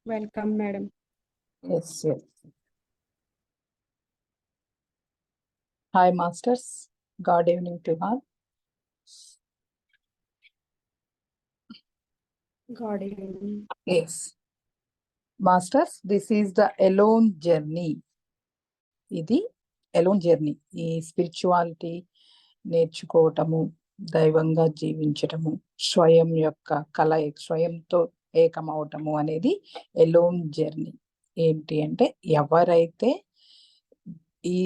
Welcome, madam. Yes, yes. Hi, masters. Good evening to all. God evening. Yes. Masters, this is the alone journey. ఇది alone journey. ఈ spirituality నేర్చుకోవటము, దైవంగా జీవించటము, స్వయంతో ఏకమవటము అనేది alone journey. ఏంటి అంటే ఎవరైతే ఈ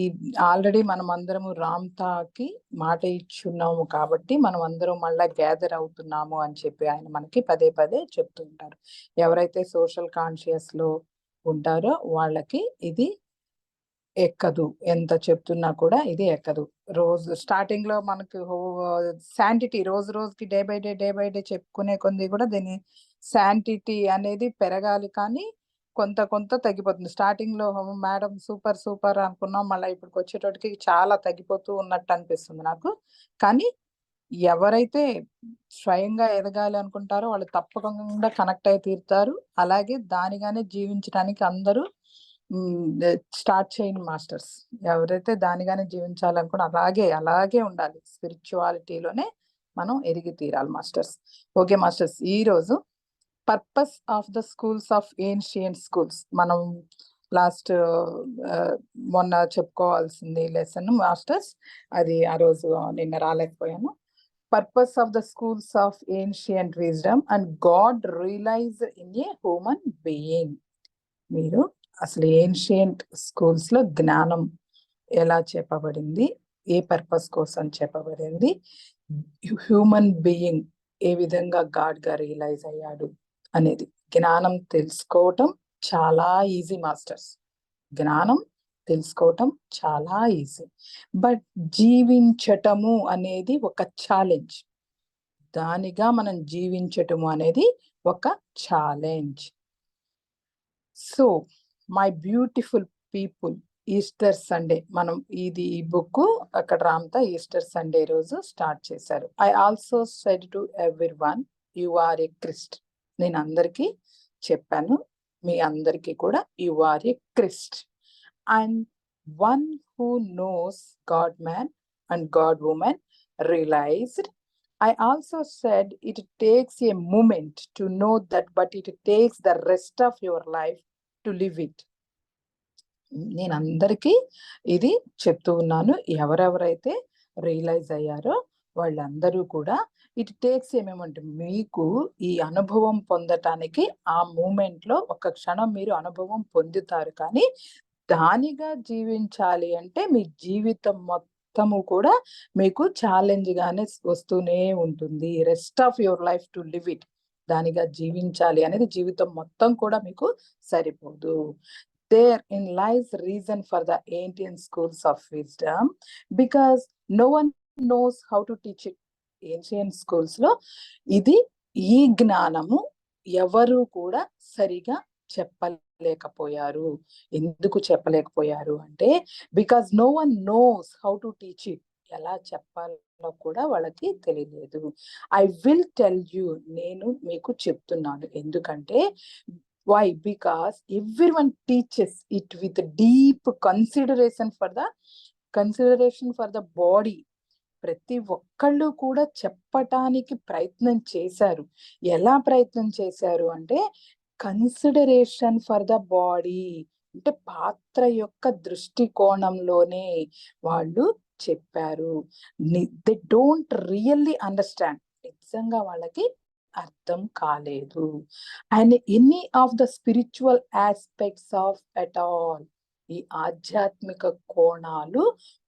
ఆల్రెడీ మనం అందరము రామ్తాకి మాట ఇచ్చున్నాము కాబట్టి మనం అందరం మళ్ళా గ్యాదర్ అవుతున్నాము అని చెప్పి ఆయన మనకి పదే పదే చెప్తూ ఉంటారు. ఎవరైతే సోషల్ కాన్షియస్ లో ఉంటారో వాళ్ళకి ఇది ఎక్కదు, ఎంత చెప్తున్నా కూడా ఇది ఎక్కదు. రోజు స్టార్టింగ్ లో మనకు శాంటిటీ రోజు రోజుకి డే బై డే చెప్పుకునే కొద్ది కూడా దీని శాంటిటీ అనేది పెరగాలి, కానీ కొంత కొంత తగ్గిపోతుంది. స్టార్టింగ్ లో మేడం సూపర్ సూపర్ అనుకున్నాం, మళ్ళీ ఇప్పటికి వచ్చేటోటికి చాలా తగ్గిపోతూ ఉన్నట్టు అనిపిస్తుంది నాకు. కానీ ఎవరైతే స్వయంగా ఎదగాలి అనుకుంటారో వాళ్ళు తప్పకుండా కనెక్ట్ అయి తీరుతారు. అలాగే దానిగానే జీవించడానికి అందరూ స్టార్ట్ చేయండి మాస్టర్స్. ఎవరైతే దానిగానే జీవించాలనుకుని అలాగే ఉండాలి. స్పిరిచువాలిటీలోనే మనం ఎదిగి తీరాలి మాస్టర్స్. ఓకే మాస్టర్స్, ఈ రోజు purpose of the schools of ancient schools మనం లాస్ట్ మొన్న చెప్పుకోవాల్సింది లెసన్ మాస్టర్స్. అది ఆ రోజు నిన్న రాలేకపోయాను. Purpose of the schools of ancient wisdom and God realise in a human being. మీరు అసలు ఏన్షియంట్ స్కూల్స్ లో జ్ఞానం ఎలా చెప్పబడింది, ఏ పర్పస్ కోసం చెప్పబడింది, హ్యూమన్ బీయింగ్ ఏ విధంగా గాడ్ గా రియలైజ్ అయ్యాడు అనేది జ్ఞానం తెలుసుకోవటం చాలా ఈజీ మాస్టర్స్. జ్ఞానం తెలుసుకోవటం చాలా ఈజీ, బట్ జీవించటము అనేది ఒక ఛాలెంజ్. దానిగా మనం జీవించటము అనేది ఒక challenge. So my beautiful people, Easter Sunday మనం ఈ బుక్ అక్కడ రామ్తా ఈస్టర్ సండే రోజు స్టార్ట్ చేశారు. I also said to everyone you are a Christ. నేను అందరికీ చెప్పాను, మీ అందరికీ కూడా you are a Christ. And one who knows God man and God woman realised. I also said it takes a moment to know that, but it takes the rest of your life to live it. నేను అందరికీ ఇది చెప్తూ ఉన్నాను. ఎవరెవరైతే realise అయ్యారో వాళ్ళందరూ కూడా it takes A moment. మీకు ఈ అనుభవం పొందటానికి ఆ మూమెంట్ లో ఒక క్షణం మీరు అనుభవం పొందుతారు, కానీ దానిగా జీవించాలి అంటే మీ జీవితం మొత్తము కూడా మీకు ఛాలెంజ్ గానే వస్తూనే ఉంటుంది. Rest of your life to live it. దానిగా జీవించాలి అనేది జీవితం మొత్తం కూడా మీకు సరిపోదు. Therein lies reason for the ancient schools of wisdom, because no one knows how to teach it. Ancient schools లో ఇది ఈ జ్ఞానము ఎవరు కూడా సరిగా చెప్పలేకపోయారు. ఎందుకు చెప్పలేకపోయారు అంటే because no one knows how to teach it. ఎలా చెప్పాలో కూడా వాళ్ళకి తెలియలేదు. ఐ విల్ టెల్ యూ, నేను మీకు చెప్తున్నాను. ఎందుకంటే why? Because everyone teaches it with deep consideration for the body. ప్రతి ఒక్కళ్ళు కూడా చెప్పటానికి ప్రయత్నం చేశారు. ఎలా ప్రయత్నం చేశారు అంటే కన్సిడరేషన్ ఫర్ ద బాడీ, అంటే పాత్ర యొక్క దృష్టికోణంలోనే వాళ్ళు చెప్పారు. They don't really understand. నిజంగా వాళ్ళకి అర్థం కాలేదు. And any of the spiritual aspects of at all, ఈ ఆధ్యాత్మిక కోణాలు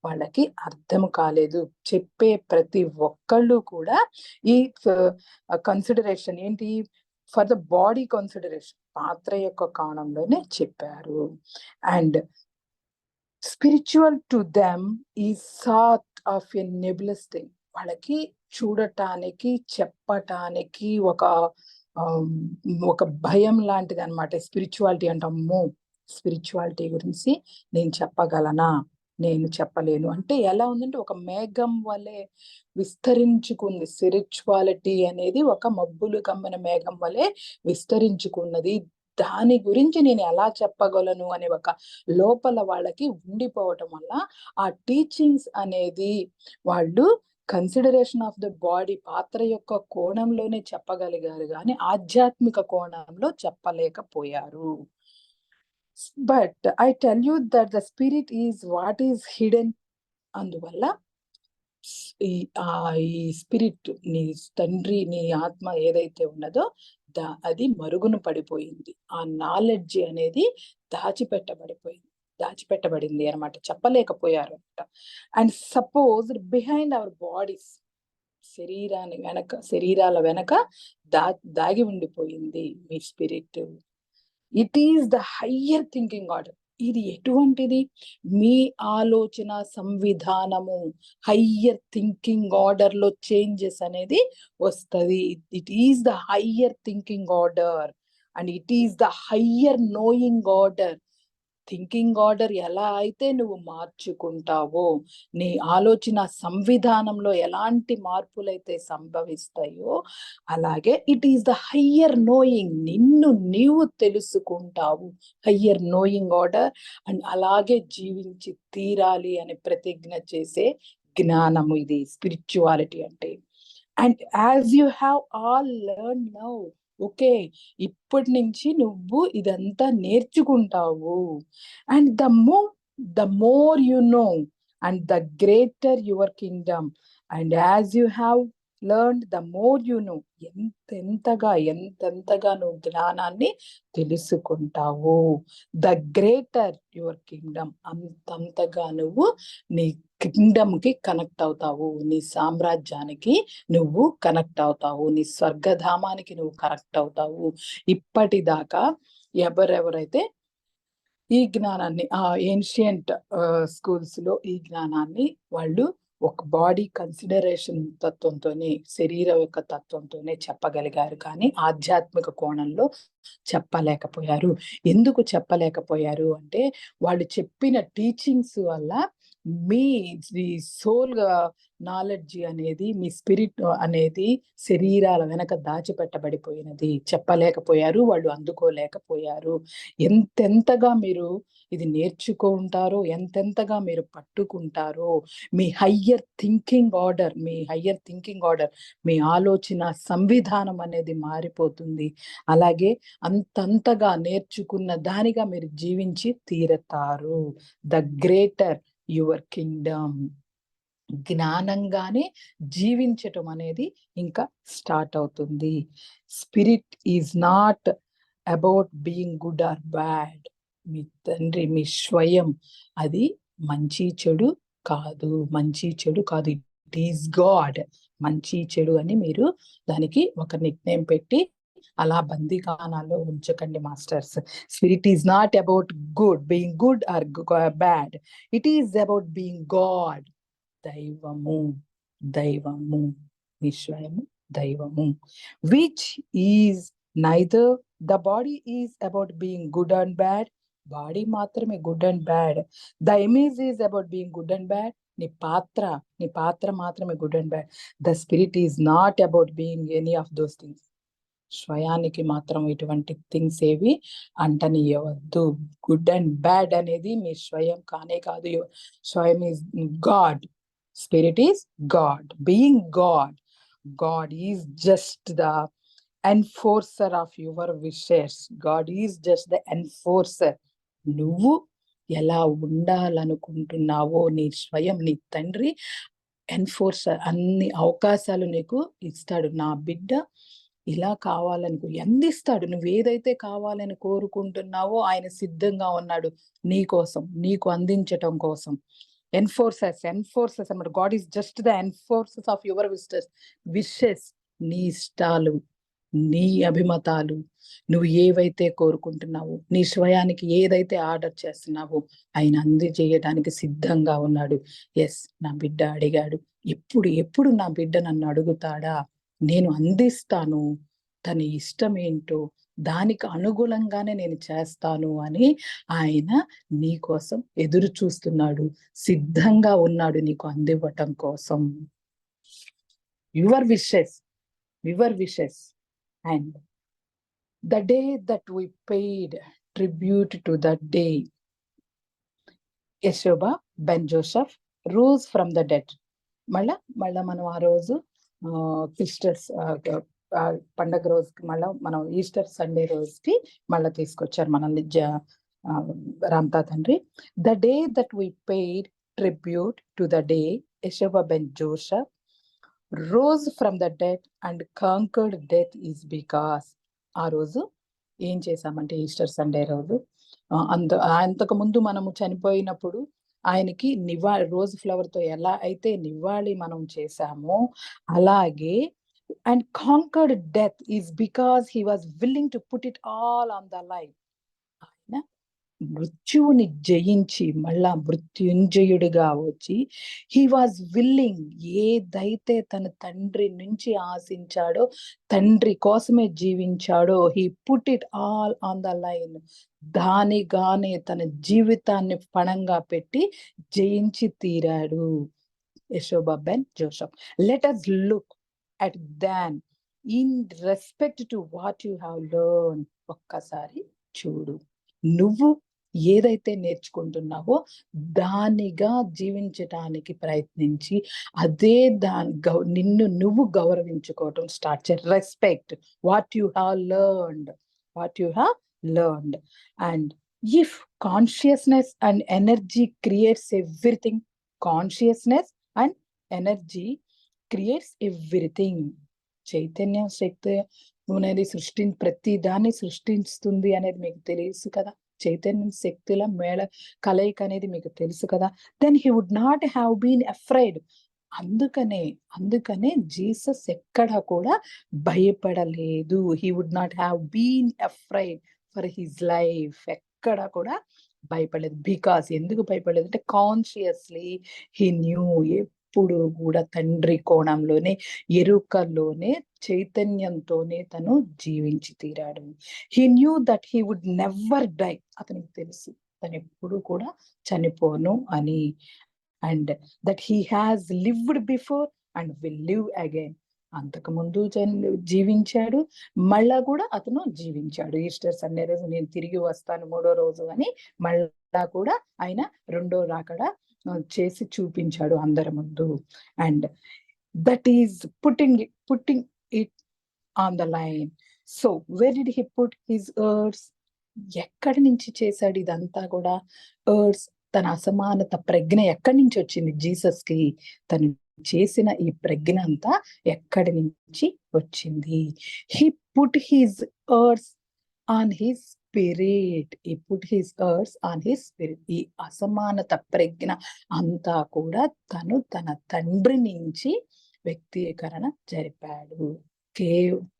వాళ్ళకి అర్థం కాలేదు. చెప్పే ప్రతి ఒక్కళ్ళు కూడా ఈ కన్సిడరేషన్ ఏంటి, ఫర్ ద బాడీ కన్సిడరేషన్, పాత్ర యొక్క కోణంలోనే చెప్పారు. అండ్ స్పిరిచువల్ టు దెమ్ ఈ సార్ట్ ఆఫ్ ఎ నెబులస్ థింగ్. వాళ్ళకి చూడటానికి చెప్పటానికి ఒక భయం లాంటిది అనమాట స్పిరిచువాలిటీ. అంటాము స్పిరిచువాలిటీ గురించి నేను చెప్పగలనా, నేను చెప్పలేను అంటే ఎలా ఉందంటే ఒక మేఘం వలె విస్తరించుకుంది. స్పిరిచువాలిటీ అనేది ఒక మబ్బులు కమ్మిన మేఘం వలె విస్తరించుకున్నది. దాని గురించి నేను ఎలా చెప్పగలను అనే ఒక లోపల వాళ్ళకి ఉండిపోవటం వల్ల ఆ టీచింగ్స్ అనేది వాళ్ళు కన్సిడరేషన్ ఆఫ్ ద బాడీ పాత్ర యొక్క కోణంలోనే చెప్పగలిగారు కానీ ఆధ్యాత్మిక కోణంలో చెప్పలేకపోయారు. But I tell you that the spirit is what is hidden. అందువల్ల ఈ స్పిరిట్ నీ తండ్రి నీ ఆత్మ ఏదైతే ఉన్నదో అది మరుగున పడిపోయింది. ఆ నాలెడ్జ్ అనేది దాచిపెట్టబడింది అనమాట, చెప్పలేకపోయారు అనమాట. And suppose behind our bodies, శరీరాల వెనక దాగి ఉండిపోయింది మీ spirit. It is the higher thinking order. ఇది ఎటువంటిది? మీ ఆలోచన సంవిధానము హయ్యర్ థింకింగ్ ఆర్డర్ లో చేంజెస్ అనేది వస్తుంది. It is the higher thinking order and it is the higher knowing order. Thinking order ఎలా అయితే నువ్వు మార్చుకుంటావో, నీ ఆలోచన సంవిధానంలో ఎలాంటి మార్పులైతే సంభవిస్తాయో, అలాగే it is the higher knowing, నిన్ను నీవు తెలుసుకుంటావు, హయ్యర్ నోయింగ్ ఆర్డర్. అండ్ అలాగే జీవించి తీరాలి అని ప్రతిజ్ఞ చేసే జ్ఞానము ఇది స్పిరిచువాలిటీ అంటే. And as you have all learn now, okay, ఇప్పటి నుంచి నువ్వు ఇదంతా నేర్చుకుంటావు. And the more you know and the greater your kingdom. And as you have learn the more you know, ఎంతెంతగా నువ్వు జ్ఞానాన్ని తెలుసుకుంటావు, ద గ్రేటర్ యువర్ కింగ్డమ్, అంతగా నువ్వు నీ కింగ్డమ్ కి కనెక్ట్ అవుతావు, నీ సామ్రాజ్యానికి నువ్వు కనెక్ట్ అవుతావు, నీ స్వర్గధామానికి నువ్వు కనెక్ట్ అవుతావు. ఇప్పటిదాకా ఎవరెవరైతే ఈ జ్ఞానాన్ని ఆ ఏన్షియంట్ స్కూల్స్ లో ఈ జ్ఞానాన్ని వాళ్ళు ఒక బాడీ కన్సిడరేషన్ తత్వంతోనే, శరీర యొక్క తత్వంతోనే చెప్పగలిగారు కానీ ఆధ్యాత్మిక కోణంలో చెప్పలేకపోయారు. ఎందుకు చెప్పలేకపోయారు అంటే వాళ్ళు చెప్పిన టీచింగ్స్ వల్ల మీ సోల్ నాలెడ్జ్ అనేది, మీ స్పిరిట్ అనేది శరీరాల వెనక దాచిపెట్టబడిపోయినది. చెప్పలేకపోయారు, వాళ్ళు అందుకోలేకపోయారు. ఎంతెంతగా మీరు ఇది నేర్చుకుంటారో, ఎంతెంతగా మీరు పట్టుకుంటారో, మీ హయ్యర్ థింకింగ్ ఆర్డర్ మీ ఆలోచన సంవిధానం అనేది మారిపోతుంది. అలాగే అంతంతగా నేర్చుకున్న దానిగా మీరు జీవించి తీరతారు. The greater your kingdom. జ్ఞానంగానే జీవించటం అనేది ఇంకా స్టార్ట్ అవుతుంది. Spirit is not about being good or bad. మీ తండ్రి, మీ స్వయం అది మంచి చెడు కాదు. It is God. మంచి చెడు అని మీరు దానికి ఒక నిక్నేమ్ పెట్టి అలా బందీఖానాల్లో ఉంచకండి masters. Spirit is not about being good or bad. It is about being God. దైవము నిశ్వయము దైవము. Which is neither the body is about being good and bad. Body మాత్రమే good and bad. The image is about being good and bad. నీ పాత్ర మాత్రమే good and bad. The spirit is not about being any of those things. స్వయానికి మాత్రం ఇటువంటి things ఏవి అంటనియవద్దు. Good and bad అనేది మీ స్వయం కానే కాదు. స్వయం is God. Spirit is God. Being God. God is just the enforcer of your wishes. God is just the enforcer. నువ్వు ఎలా ఉండాలనుకుంటున్నావో నీ స్వయం, నీ తండ్రి ఎన్ఫోర్సర్. అన్ని అవకాశాలు నీకు ఇస్తాడు. నా బిడ్డ ఇలా అందిస్తాడు. నువ్వు ఏదైతే కావాలని కోరుకుంటున్నావో ఆయన సిద్ధంగా ఉన్నాడు నీ కోసం, నీకు అందించటం కోసం. ఎన్ఫోర్సర్స్ అన్నమాట. God is just the enforcers of your wishes. నీ ఇష్టాలు, నీ అభిమతాలు, నువ్వు ఏవైతే కోరుకుంటున్నావో, నీ స్వయానికి ఏదైతే ఆర్డర్ చేస్తున్నావో ఆయన అందజేయడానికి సిద్ధంగా ఉన్నాడు. ఎస్, నా బిడ్డ అడిగాడు, ఎప్పుడు నా బిడ్డ నన్ను అడుగుతాడా, నేను అందిస్తాను. తన ఇష్టం ఏంటో దానికి అనుగుణంగానే నేను చేస్తాను అని ఆయన నీ కోసం ఎదురు చూస్తున్నాడు, సిద్ధంగా ఉన్నాడు నీకు అందివ్వటం కోసం. Your wishes and The day that we paid tribute to that day, Yeshua Ben Joseph rose from the dead. మళ్ళా మనం ఆ రోజు క్రిస్టర్స్ పండగ రోజుకి మళ్ళా మనం ఈస్టర్ సండే రోజుకి మళ్ళా తీసుకొచ్చారు మనల్ని రామ్తా తండ్రి. The day that we paid tribute to the day Yeshua Ben Joseph rose from the death and conquered death is because. ఆ రోజు ఏం చేశామంటే ఈస్టర్ సండే రోజు అంతకు ముందు మనము చనిపోయినప్పుడు ఆయనకి రోజ్ ఫ్లవర్ తో ఎలా అయితే నివాళి మనం చేశామో అలాగే and conquered death is because he was willing to put it all on the life. ఆయన మృత్యువుని జయించి మళ్ళా మృత్యుంజయుడిగా వచ్చి హీ వాజ్ విల్లింగ్, ఏదైతే తన తండ్రి నుంచి ఆశించాడో, తండ్రి కోసమే జీవించాడో, he put it all on the line. దానిగానే తన జీవితాన్ని పణంగా పెట్టి జయించి తీరాడు యశోబా బెన్ జోసెఫ్. Let us look at that in respect to what you have learn. ఒక్కసారి చూడు, నువ్వు ఏదైతే నేర్చుకుంటున్నావో దానిగా జీవించటానికి ప్రయత్నించి అదే నిన్ను నువ్వు గౌరవించుకోవటం స్టార్ట్ చేయి. Respect what you have learned, what you have learned. And if consciousness and energy creates everything, consciousness and energy creates everything. చైతన్యం శక్తి అనేది ప్రతి దాన్ని సృష్టిస్తుంది అనేది మీకు తెలుసు కదా. చైతన్యం శక్తుల మేళ కలయిక అనేది మీకు తెలుసు కదా. Then he would not have been afraid. అందుకనే జీసస్ ఎక్కడ కూడా భయపడలేదు. He would not have been afraid for his life. ఎక్కడ కూడా భయపడలేదు. బికాస్ ఎందుకు భయపడలేదు అంటే కాన్షియస్లీ హీ న్యూ, ఎప్పుడు కూడా తండ్రి కోణంలోనే ఎరుకలోనే చైతన్యంతోనే తను జీవించి తీరాడు. He knew that he would never die. అతనికి తెలుసు తను ఎప్పుడు కూడా చనిపోను అని. And that he has lived before and will live again. అంతకు ముందు జీవించాడు, మళ్ళా కూడా అతను జీవించాడు. ఈస్టర్ సండే రోజు నేను తిరిగి వస్తాను మూడో రోజు అని మళ్ళా కూడా ఆయన రెండో రాకడ చేసి చూపించాడు అందరి ముందు. And that is putting it on the line. So where did he put his ears? ఎక్కడి నుంచి చేశాడు ఇదంతా కూడా? ఎర్స్, తన అసమానత ప్రజ్ఞ ఎక్కడి నుంచి వచ్చింది జీసస్ కి? తను చేసిన ఈ ప్రజ్ఞ అంతా ఎక్కడి నుంచి వచ్చింది? He put his ears on his spirit. He put his ears on his spirit. ఈ అసమానత ప్రజ్ఞ అంతా కూడా తను తన తండ్రి నుంచి వ్యక్తీకరణ జరిపాడు.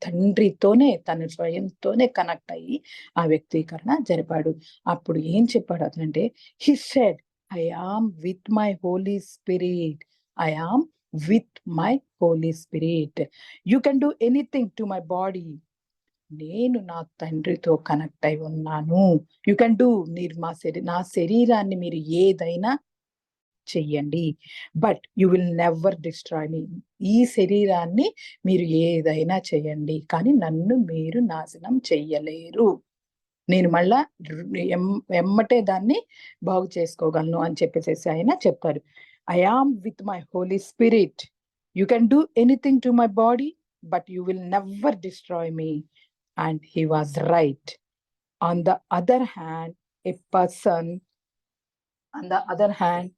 తండ్రితోనే తన స్వయంతోనే కనెక్ట్ అయ్యి ఆ వ్యక్తీకరణ జరిపాడు. అప్పుడు ఏం చెప్పాడు అతనంటే, he said, I am with my Holy Spirit, I am with my Holy Spirit, you can do anything to my body. నేను నా తండ్రితో కనెక్ట్ అయి ఉన్నాను. యూ కెన్ డూ, నా శరీరాన్ని మీరు ఏదైనా చెయ్యండి, but you will never destroy me. ఈ శరీరాన్ని మీరు ఏదైనా చెయ్యండి, కానీ నన్ను మీరు నాశనం చెయ్యలేరు. నేను మళ్ళా ఎమ్మటే దాన్ని బాగు చేసుకోగలను అని చెప్పేసి ఆయన చెప్తాడు. I am with my Holy Spirit, you can do anything to my body, but you will never destroy me. And he was right. On the other hand,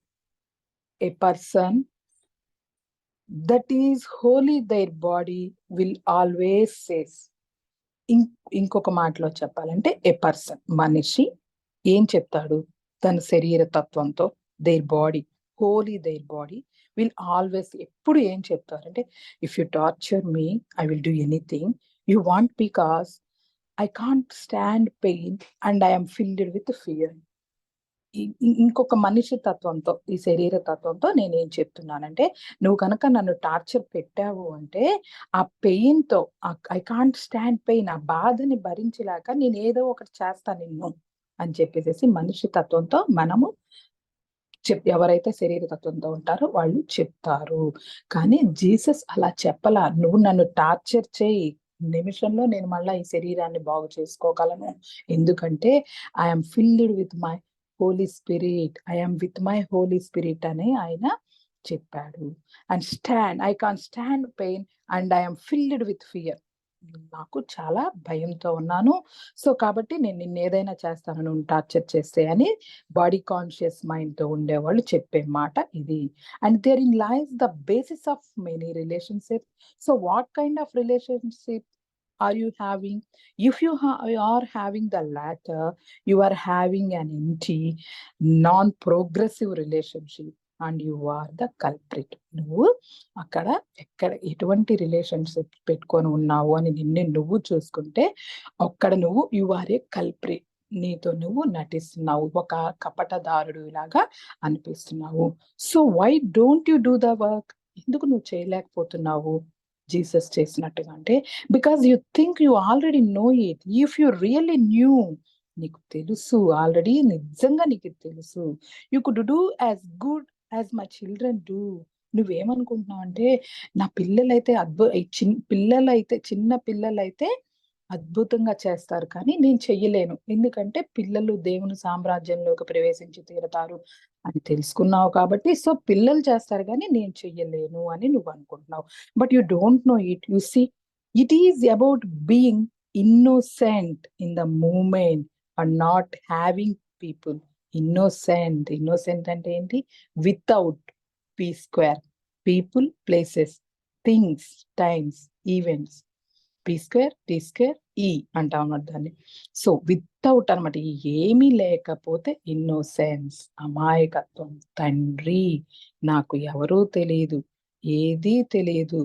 a person that is holy their body will always says. ఇంకొక మాటలో చెప్పాలంటే ఏ person, మనిషి ఏం చెప్తాడు తన శరీర తత్వంతో? Their body holy, their body will always, ఎప్పుడు ఏం చెప్తారంటే, if you torture me I will do anything you want, because I can't stand pain and I am filled with fear. ఇంకొక మనిషి తత్వంతో, ఈ శరీర తత్వంతో నేనేం చెప్తున్నానంటే, నువ్వు కనుక నన్ను టార్చర్ పెట్టావు అంటే ఆ పెయిన్ తో, ఐ కాంట్ స్టాండ్ పెయిన్, ఆ బాధని భరించలేక నేను ఏదో ఒకటి చేస్తా నిన్ను అని చెప్పేసి మనిషి తత్వంతో మనము ఎవరైతే శరీర తత్వంతో ఉంటారో వాళ్ళు చెప్తారు. కానీ జీసస్ అలా చెప్పలా. నువ్వు నన్ను టార్చర్ చేయి, నిమిషంలో నేను మళ్ళీ ఈ శరీరాన్ని బాగు చేసుకోగలను. ఎందుకంటే I'm filled with my Holy Spirit, I'm with my Holy Spirit అని ఆయన చెప్పాడు. And I can stand pain and I'm filled with fear. నాకు చాలా భయంతో ఉన్నాను, సో కాబట్టి నేను నిన్ను ఏదైనా చేస్తాను నువ్వు టార్చర్ చేస్తే అని బాడీ కాన్షియస్ మైండ్ తో ఉండేవాళ్ళు చెప్పే మాట ఇది. And therein lies the basis of many relationship. So what kind of relationship are you having? If you are having the latter, you are having an empty, non-progressive relationship and you are the culprit. నువ్వు అక్కడ ఎటువంటి relationship పెట్టుకొని ఉన్నావు అని నువ్వు చూసుకుంటే అక్కడ నువ్వు యు ఆర్ ఏ కల్ప్రిట్. నీతో నువ్వు నటిస్తున్నావు, ఒక కపటదారుడు లాగా అనిపిస్తున్నావు. So why don't you do the work? ఎందుకు నువ్వు చేయలేకపోతున్నావు జీసస్ చేసినట్టుగా? అంటే because you think you already know it. If you really knew, నీకు తెలుసు ఆల్రెడీ, నిజంగా నీకు తెలుసు, you could do as good as my children do. నువ్వేమనుకుంటున్నావు అంటే నా పిల్లలైతే చిన్న పిల్లలైతే అద్భుతంగా చేస్తారు కానీ నేను చెయ్యలేను, ఎందుకంటే పిల్లలు దేవుని సామ్రాజ్యంలోకి ప్రవేశించి తీరతారు అని తెలుసుకున్నావు కాబట్టి. సో పిల్లలు చేస్తారు కానీ నేను చెయ్యలేను అని నువ్వు అనుకుంటున్నావు. But you don't know it. You see, it is about being innocent in the moment and not having people. Innocent అంటే ఏంటి? Without P², people, places, things, times, events. P² T² E అంటాం అన్నమాట దాన్ని. సో వితౌట్ అనమాట, ఏమీ లేకపోతే innocence, అమాయకత్వం. తండ్రి నాకు ఎవరూ తెలియదు, ఏదీ తెలియదు,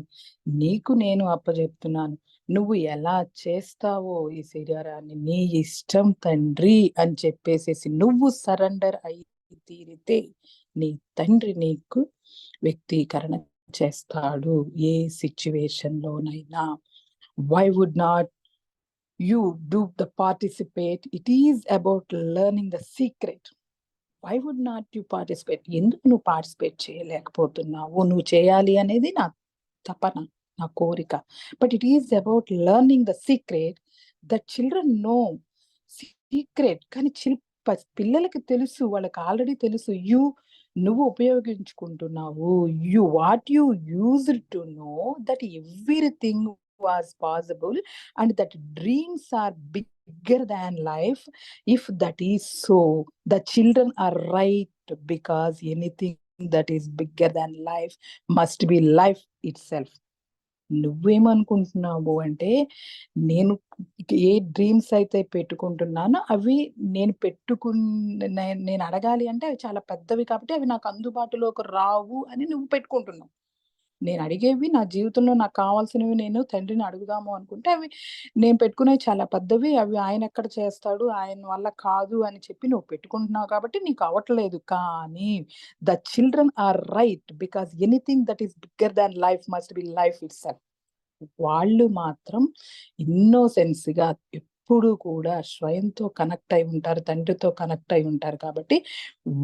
నీకు నేను అప్పచెప్తున్నాను, నువ్వు ఎలా చేస్తావో ఈ శరీరాన్ని నీ ఇష్టం తండ్రి అని చెప్పేసేసి నువ్వు సరెండర్ అయి తీరితే నీ తండ్రి నీకు వ్యక్తీకరణ చేస్తాడు ఏ సిచ్యువేషన్ లోనైనా. Why would not you do the participate? It is about learning the secret. Why would not you participate? ఎందుకు నువ్వు పార్టిసిపేట్ చేయలేకపోతున్నావు? నువ్వు చేయాలి అనేది నా తపన, నా కోరిక. But it is about learning the secret that children know. Secret కానీ పిల్లలకి తెలుసు, వాళ్ళకి ఆల్రెడీ తెలుసు. నువ్వు ఉపయోగించుకుంటున్నావు. What you used to know that everything was possible and that dreams are bigger than life. If that is so, the children are right, because anything that is bigger than life must be life itself. నువ్వేమనుకుంటున్నావు అంటే నేను ఏ dreams అయితే పెట్టుకుంటున్నానో అవి నేను అడగాలి అంటే అవి చాలా పెద్దవి కాబట్టి అవి నాకు అందుబాటులోకి రావు అని నువ్వు పెట్టుకుంటున్నావు. నేను అడిగేవి నా జీవితంలో నాకు కావాల్సినవి నేను తండ్రిని అడుగుదాము అనుకుంటే అవి నేను పెట్టుకునేవి చాలా పెద్దవి, అవి ఆయన ఎక్కడ చేస్తాడు, ఆయన వల్ల కాదు అని చెప్పి నువ్వు పెట్టుకుంటున్నావు కాబట్టి నీకు అవ్వట్లేదు. కానీ the children are right, because anything that is bigger than life must be life itself. వాళ్ళు మాత్రం ఇన్నోసెన్స్ గా ఎప్పుడు కూడా స్వయంతో కనెక్ట్ అయి ఉంటారు, తండ్రితో కనెక్ట్ అయి ఉంటారు కాబట్టి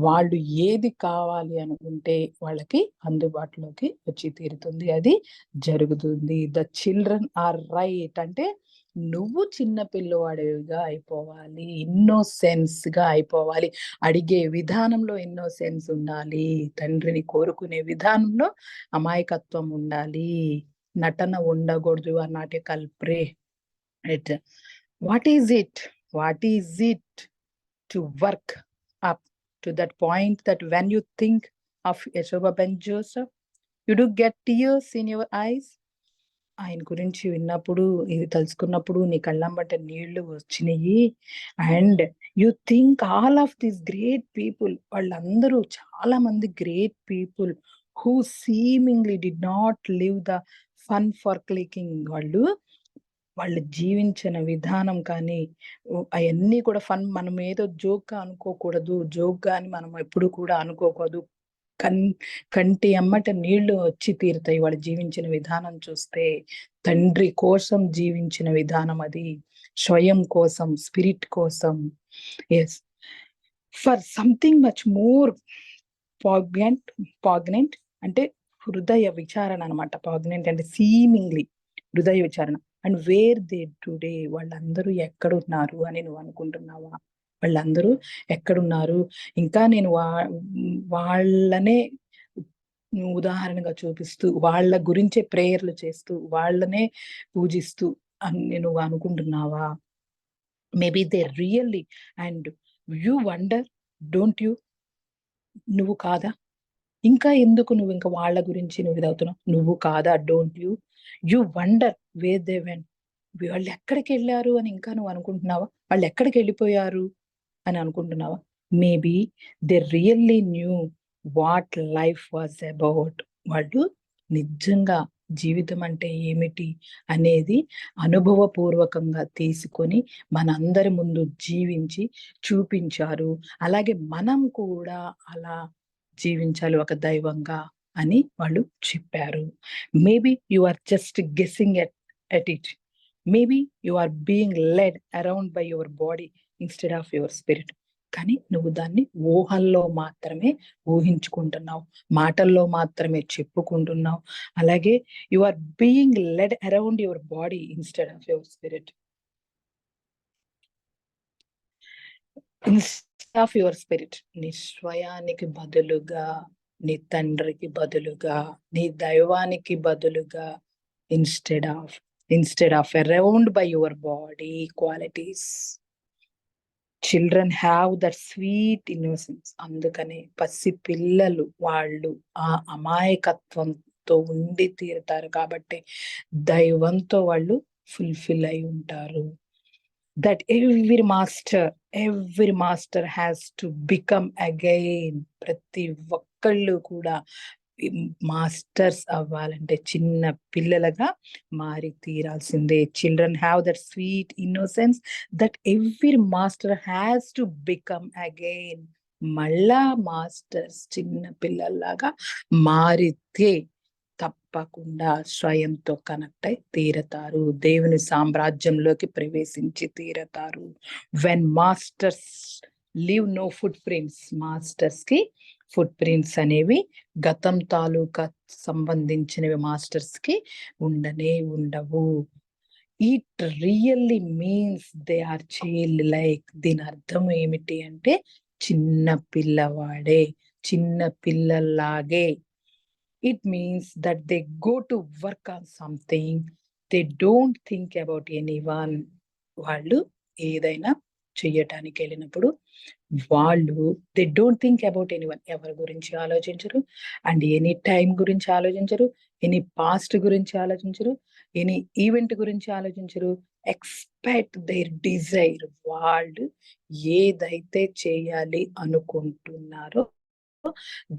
వాళ్ళు ఏది కావాలి అనుకుంటే వాళ్ళకి అందుబాటులోకి వచ్చి తీరుతుంది, అది జరుగుతుంది. ద చిల్డ్రన్ ఆర్ రైట్ అంటే నువ్వు చిన్న పిల్లవాడిగా అయిపోవాలి, ఇన్నోసెన్స్ గా అయిపోవాలి, అడిగే విధానంలో ఇన్నోసెన్స్ ఉండాలి, తండ్రిని కోరుకునే విధానంలో అమాయకత్వం ఉండాలి, నటన ఉండకూడదు. Are not a culprit. What is it to work up to that point that when you think of Yeshua ben Joseph, you do get tears in your eyes? ఆయన గురించి విన్నప్పుడు, ఇది తలుచుకున్నప్పుడు నీ కళ్ళంబట నీళ్లు వచ్చినాయి. And you think all of this great people, వాళ్ళందరూ చాలా మంది great people who seemingly did not live the fun for clicking. వాళ్ళు జీవించిన విధానం కానీ అవన్నీ కూడా ఫన్, మనం ఏదో జోక్గా అనుకోకూడదు, జోక్గా అని మనం ఎప్పుడు కూడా అనుకోకూడదు. కంటి అమ్మట నీళ్లు వచ్చి తీరుతాయి వాళ్ళు జీవించిన విధానం చూస్తే. తండ్రి కోసం జీవించిన విధానం అది, స్వయం కోసం, స్పిరిట్ కోసం. Yes, for something much more poignant అంటే హృదయ విచారణ అనమాట. పాగ్నెంట్ అంటే సీమింగ్లీ హృదయ విచారణ. అండ్ వేర్ దే టుడే, వాళ్ళందరూ ఎక్కడున్నారు అని నువ్వు అనుకుంటున్నావా? వాళ్ళందరూ ఎక్కడున్నారు? ఇంకా నేను వాళ్ళనే ఉదాహరణగా చూపిస్తూ, వాళ్ళ గురించే ప్రేయర్లు చేస్తూ, వాళ్ళనే పూజిస్తూ అని నువ్వు అనుకుంటున్నావా? Maybe they really, and you wonder, don't you? నువ్వు కాదా? ఇంకా ఎందుకు నువ్వు ఇంకా వాళ్ళ గురించి నువ్వు ఇదవుతున్నావు? నువ్వు కాదా? Don't you? You wonder where they went. వాళ్ళు ఎక్కడికి వెళ్ళారు అని ఇంకా నువ్వు అనుకుంటున్నావా? వాళ్ళు ఎక్కడికి వెళ్ళిపోయారు అని అనుకుంటున్నావా? Maybe they really knew what life was about. వాళ్ళు నిజంగా జీవితం అంటే ఏమిటి అనేది అనుభవపూర్వకంగా తీసుకొని మనందరి ముందు జీవించి చూపించారు. అలాగే మనం కూడా అలా జీవించాలి ఒక దైవంగా అని వాళ్ళు చెప్పారు. Maybe you are just guessing at it. Maybe you are being led around by your body instead of your spirit. కానీ నువ్వు దాన్ని ఊహల్లో మాత్రమే ఊహించుకుంటున్నావు, మాటల్లో మాత్రమే చెప్పుకుంటున్నావు. అలాగే you are being led around your body instead of your spirit. Instead of your spirit. నీ స్వయానికి బదులుగా, నీ తండ్రికి బదులుగా, నీ దైవానికి బదులుగా, instead of around by your body qualities. Children have that sweet innocence. అందుకనే పసి పిల్లలు వాళ్ళు ఆ అమాయకత్వంతో ఉండి తీరుతారు కాబట్టి దైవంతో వాళ్ళు ఫుల్ఫిల్ అయి ఉంటారు. That every master has to become again. ప్రతి ఒక్కళ్ళు కూడా మాస్టర్స్ అవ్వాలంటే చిన్న పిల్లలుగా మారి తీరాల్సిందే. Children have that sweet innocence that every master has to become again. మళ్ళా మాస్టర్స్ చిన్న పిల్లల్లాగా మారితే తప్పకుండా స్వయంతో కనెక్ట్ అయి తీరతారు, దేవుని సామ్రాజ్యంలోకి ప్రవేశించి తీరతారు. When masters leave no footprints. Masters కి ఫుట్ ప్రింట్స్ అనేవి గతం తాలూకా సంబంధించినవి మాస్టర్స్ కి ఉండవు. It really means they are childlike. దీని అర్థం ఏమిటి అంటే చిన్న పిల్లవాడే, చిన్న పిల్లల్లాగే. It means that they go to work on something. They don't think about anyone. వాళ్ళు ఏదైనా చెయ్యటానికి వెళ్ళినప్పుడు వాళ్ళు they don't think about anyone. ఎవరి గురించి ఆలోచించరు, అండ్ ఎనీ టైం గురించి ఆలోచించరు, ఎనీ పాస్ట్ గురించి ఆలోచించరు, ఎనీ ఈవెంట్ గురించి ఆలోచించరు. Expect their desire. వాళ్ళు ఏదైతే చేయాలి అనుకుంటున్నారో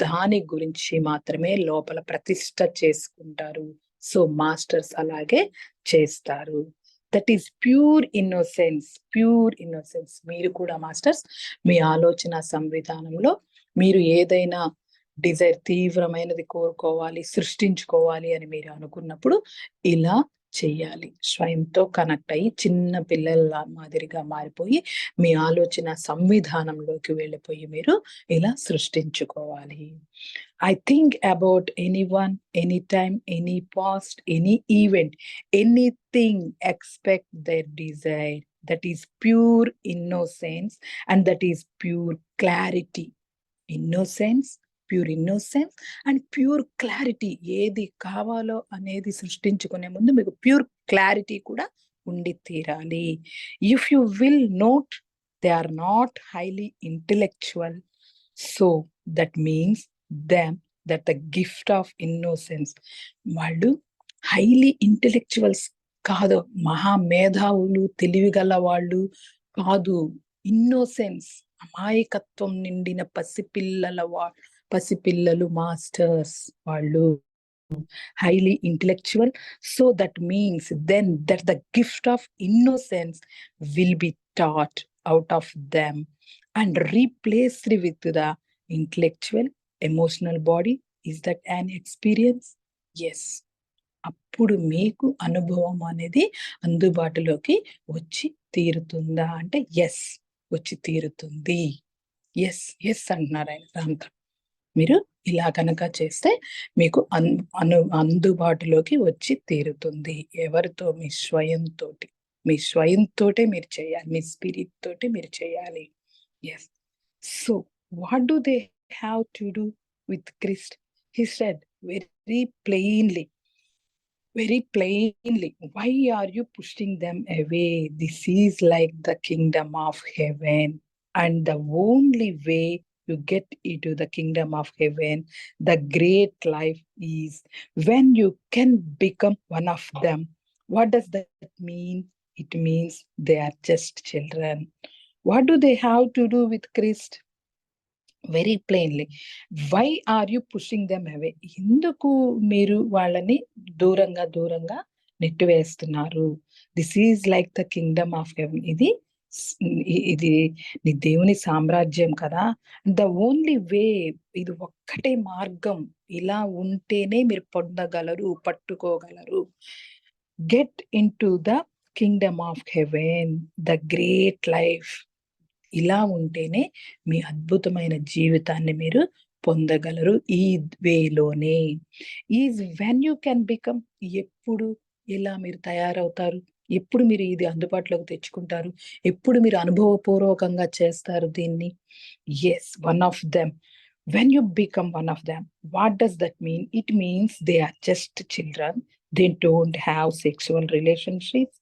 దాని గురించి మాత్రమే లోపల ప్రతిష్ట చేసుకుంటారు. సో మాస్టర్స్ అలాగే చేస్తారు. That is pure innocence. Pure innocence. మీరు కూడా మాస్టర్స్ మీ ఆలోచన సంవిధానంలో మీరు ఏదైనా డిజైర్ తీవ్రమైనది కోరుకోవాలి, సృష్టించుకోవాలి అని మీరు అనుకున్నప్పుడు ఇలా చెయ్యాలి. స్వయంతో కనెక్ట్ అయ్యి చిన్న పిల్లల మాదిరిగా మారిపోయి మీ ఆలోచన సంవిధానంలోకి వెళ్ళిపోయి మీరు ఇలా సృష్టించుకోవాలి. I think about anyone, anytime, any past, any event, anything, expect their desire. That is pure innocence, and that is pure clarity. Innocence, pure innocence and pure clarity. ఏది కావాలో అనేది సృష్టించుకునే ముందు మీకు ప్యూర్ క్లారిటీ కూడా ఉండి తీరాలి. If you will note they are not highly intellectual, so that means them that the gift of innocence. వాళ్ళు highly intellectuals కాదు, మహామేధావులు, తెలివిగల వాళ్ళు కాదు. ఇన్నోసెన్స్, అమాయకత్వం నిండిన పసిపిల్లలు మాస్టర్స్. వాళ్ళు highly intellectual. So that means then that the gift of innocence will be taught out of them and replaced with the intellectual emotional body. Is that an experience? Yes. అప్పుడు మీకు అనుభవం అనేది అందుబాటులోకి వచ్చి తీరుతుందా అంటే ఎస్, వచ్చి తీరుతుంది. ఎస్ ఎస్ అంటున్నారు ఆయన రామ్త. మీరు ఇలా కనుక చేస్తే మీకు అందుబాటులోకి వచ్చి తీరుతుంది. ఎవరితో? మీ స్వయంతోటి. మీ స్వయంతోటే మీరు చేయాలి, మీ స్పిరిట్ తోటి మీరు చేయాలి. Yes. So what do they have to do with Christ? He said very plainly, why are you pushing them away? This is like the kingdom of heaven, and the only way you get into the kingdom of heaven, the great life, is when you can become one of them. What does that mean? It means they are just children. What do they have to do with Christ? Very plainly, why are you pushing them away? ఎందుకు మీరు వాళ్ళని దూరంగా దూరంగా నెట్టివేస్తున్నారు? This is like the kingdom of heaven. ఇది నీ దేవుని సామ్రాజ్యం కదా. ద ఓన్లీ వే, ఇది ఒక్కటే మార్గం. ఇలా ఉంటేనే మీరు పొందగలరు, పట్టుకోగలరు. Get into the kingdom of heaven, the great life. ఇలా ఉంటేనే మీ అద్భుతమైన జీవితాన్ని మీరు పొందగలరు. ఈ వేలోనే is when you can become. ఎప్పుడు, ఎలా మీరు తయారవుతారు? ఎప్పుడు మీరు ఇది అందుబాటులోకి తెచ్చుకుంటారు? ఎప్పుడు మీరు అనుభవపూర్వకంగా చేస్తారు దీన్ని? Yes, one of them. When you become one of them, what does that mean? It means they are just children. They don't have sexual relationships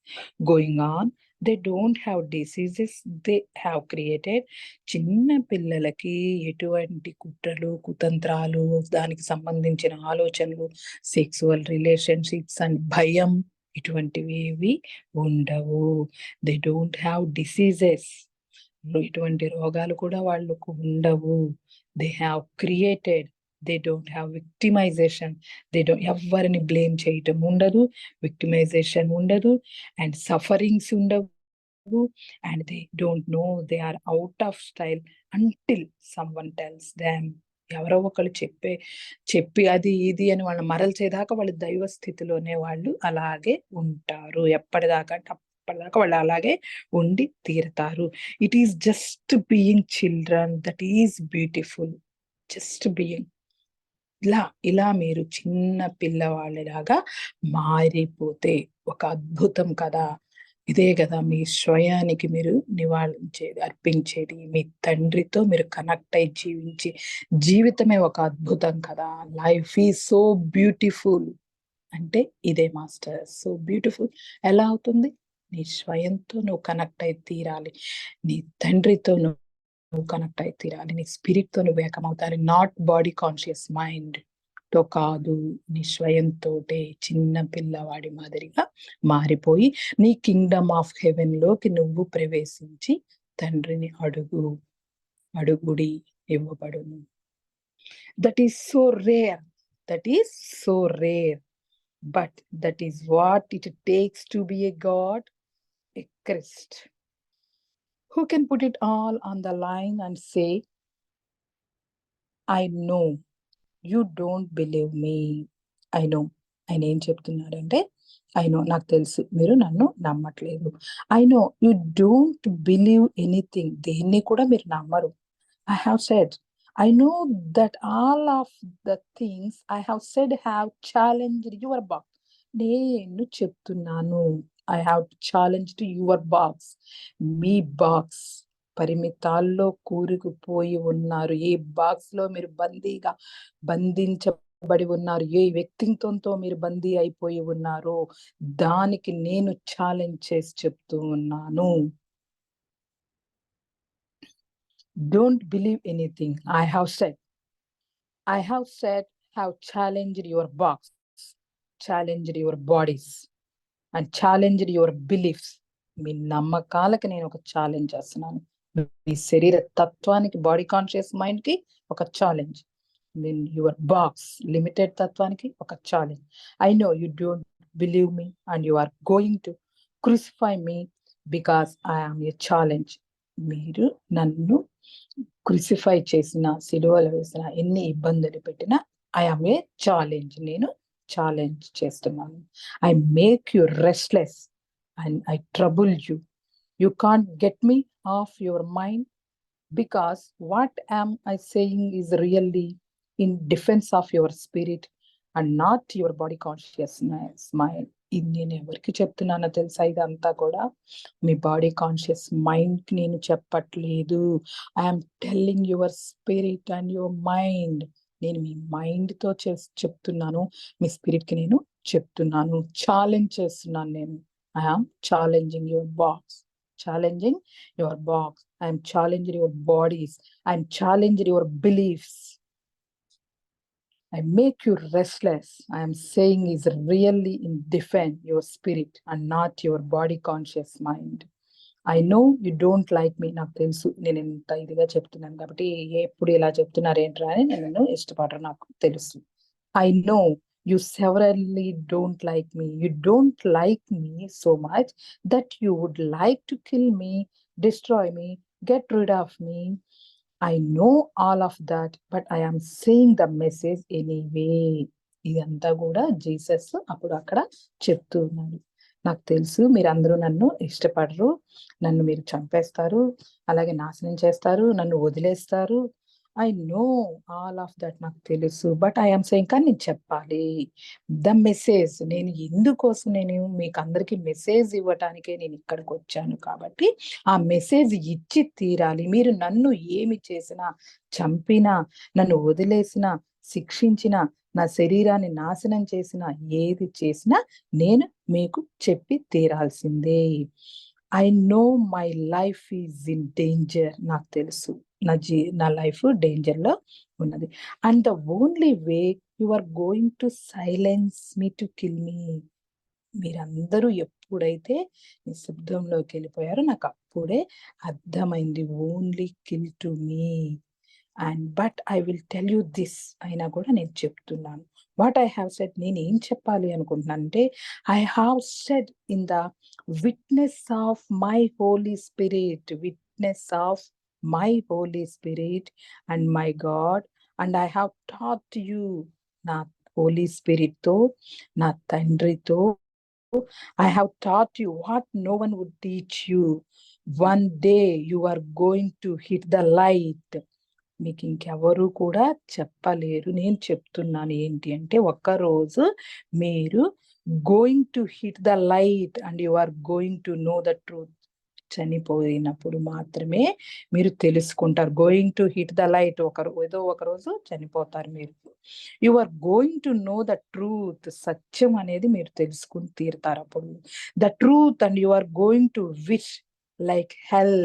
going on. They don't have diseases they have created. చిన్న పిల్లలకి ఎటువంటి కుట్రలు, కుతంత్రాలు, దానికి సంబంధించిన ఆలోచనలు, sexual relationships and భయం, ఇటువంటివి ఏవి ఉండవు. They don't have diseases. ఇటువంటి రోగాలు కూడా వాళ్ళకు ఉండవు. They have created. They don't have victimisation. ఎవరిని బ్లేమ్ చేయటం ఉండదు, విక్టిమైజేషన్ ఉండదు, అండ్ సఫరింగ్స్ ఉండవు. And they don't know they are out of style until someone tells them. ఎవరో ఒకళ్ళు చెప్పి అది ఇది అని వాళ్ళని మరల్చేదాకా వాళ్ళు దైవ స్థితిలోనే వాళ్ళు అలాగే ఉంటారు. ఎప్పటిదాకా వాళ్ళు అలాగే ఉండి తీరుతారు. It is just being children, that is beautiful. Just being. ఇలా మీరు చిన్న పిల్లవాళ్ళలాగా మారిపోతే ఒక అద్భుతం కదా. ఇదే కదా మీ స్వయానికి మీరు అర్పించేది. మీ తండ్రితో మీరు కనెక్ట్ అయి జీవించి జీవితమే ఒక అద్భుతం కదా. లైఫ్ ఈజ్ సో బ్యూటిఫుల్ అంటే ఇదే మాస్టర్. సో బ్యూటిఫుల్ ఎలా అవుతుంది? నీ స్వయంతో నువ్వు కనెక్ట్ అయి తీరాలి, నీ తండ్రితో నువ్వు కనెక్ట్ అయి తీరాలి, నీ స్పిరిట్ తో నువ్వు ఏకమవుతారు. నాట్ బాడీ కాన్షియస్ మైండ్ తో కాదు, నీ స్వయంతో చిన్న పిల్లవాడి మాదిరిగా మారిపోయి నీ కింగ్డమ్ ఆఫ్ హెవెన్ లోకి నువ్వు ప్రవేశించి తండ్రిని అడుగుడి ఇవ్వబడును. That is so rare, but that is what it takes to be a God, a Christ, who can put it all on the line and say, I know you don't believe me. I know. ఆయన ఏం చెప్తున్నాడంటే, I know, నాకు తెలుసు మీరు నన్ను నమ్మట్లేదు. I know you don't believe anything. దేన్ని కూడా మీరు నమ్మరు. I have said, I know that all of the things I have said have challenged your box. నేను చెప్తున్నాను, I have challenged your box. మీ బాక్స్ పరిమితాల్లో కూరుకుపోయి ఉన్నారు. ఏ బాక్స్ లో మీరు బంధించబడి ఉన్నారు, ఏ వ్యక్తిత్వంతో మీరు బందీ అయిపోయి ఉన్నారో దానికి నేను ఛాలెంజ్ చేసి చెప్తూ ఉన్నాను. Don't believe anything I have said, have challenged your box, challenged your bodies, and challenged your beliefs. మీ నమ్మకాలకి నేను ఒక ఛాలెంజ్ చేస్తున్నాను. మీ శరీర తత్వానికి, బాడీ కాన్షియస్ మైండ్ కి ఒక ఛాలెంజ్. యువర్ బాక్స్ లిమిటెడ్ తత్వానికి ఒక challenge. I know you don't believe me and you are going to crucify me because I am a challenge. మీరు నన్ను క్రూసిఫై చేసిన, సిలువలు వేసిన, ఎన్ని ఇబ్బందులు పెట్టినా ఐ ఆమ్ ఏ ఛాలెంజ్. నేను ఛాలెంజ్ చేస్తున్నాను. I make you restless and I trouble you. You can't get me off your mind because what am I saying is really in defense of your spirit and not your body consciousness mind. ఇది నేను ఎవరికి చెప్తున్నానో తెలుసా? ఇదంతా కూడా మీ body conscious mind కి నేను చెప్పట్లేదు. I'm telling your spirit and your mind. నేను మీ మైండ్ తో చెప్తున్నాను, మీ స్పిరిట్ కి నేను చెప్తున్నాను, ఛాలెంజ్ చేస్తున్నాను. నేను I'm challenging your box, challenging your box. I am challenging your bodies. I am challenging your beliefs. I make you restless. I am saying is really in defend your spirit and not your body conscious mind. I know you don't like me. నాకు తెలుసు నేను ఇంత ఇదిగా చెప్తున్నాను కాబట్టి ఎప్పుడు ఇలా చెప్తున్నారేంట్రా అని నేను ఇష్టపడరు, నాకు తెలుసు. I know you severally don't like me. You don't like me so much that you would like to kill me, destroy me, get rid of me. I know all of that, but I am saying the message anyway. ఇదంతా కూడా Jesus అప్పుడు అక్కడ చెప్తూ ఉన్నాడు. నాకు తెలుసు మీరందరూ నన్ను ఇష్టపడరు, నన్ను మీరు చంపేస్తారు, అలాగే నాశనం చేస్తారు, నన్ను వదిలేస్తారు. I know all of that, నాకు తెలుసు. బట్ ఐఎమ్ సేయింగ్, కానీ నేను చెప్పాలి ద మెసేజ్. నేను ఎందుకోసం, నేను మీకు అందరికి మెసేజ్ ఇవ్వటానికే నేను ఇక్కడికి వచ్చాను కాబట్టి ఆ మెసేజ్ ఇచ్చి తీరాలి. మీరు నన్ను ఏమి చేసినా, చంపినా, నన్ను వదిలేసినా, శిక్షించినా, నా శరీరాన్ని నాశనం చేసినా, ఏది చేసినా నేను మీకు చెప్పి తీరాల్సిందే. I know my life is in danger. నాకు తెలుసు నా లైఫ్ డేంజర్ లో ఉన్నది. And the only way you are going to silence me to kill me. మీరందరూ ఎప్పుడైతే నిశ్శబ్దంలోకి వెళ్ళిపోయారో నాకు అప్పుడే అర్థమైంది, only kill to me. And but I will tell you this, అయినా కూడా నేను చెప్తున్నాను. వాట్ ఐ హ్యావ్ సెడ్, నేను ఏం చెప్పాలి అనుకుంటున్నాను అంటే, I have said in the witness of my Holy Spirit, witness of my Holy Spirit and my God, and I have taught you, నా హోలీ స్పిరిట్ తో, నా తండ్రితో I have taught you what no one would teach you. One day you are going to hit the light. మీకు ఇంకెవరు కూడా చెప్పలేరు, నేను చెప్తున్నాను. ఏంటి అంటే, ఒక్కరోజు మీరు going to hit the light and you are going to know the truth. చనిపోయినప్పుడు మాత్రమే మీరు తెలుసుకుంటారు. Going to hit the light, ఏదో ఒక రోజు చనిపోతారు మీరు. You are going to know the truth, సత్యం అనేది మీరు తెలుసుకుని తీరుతారు అప్పుడు. The truth, and you are going to wish like hell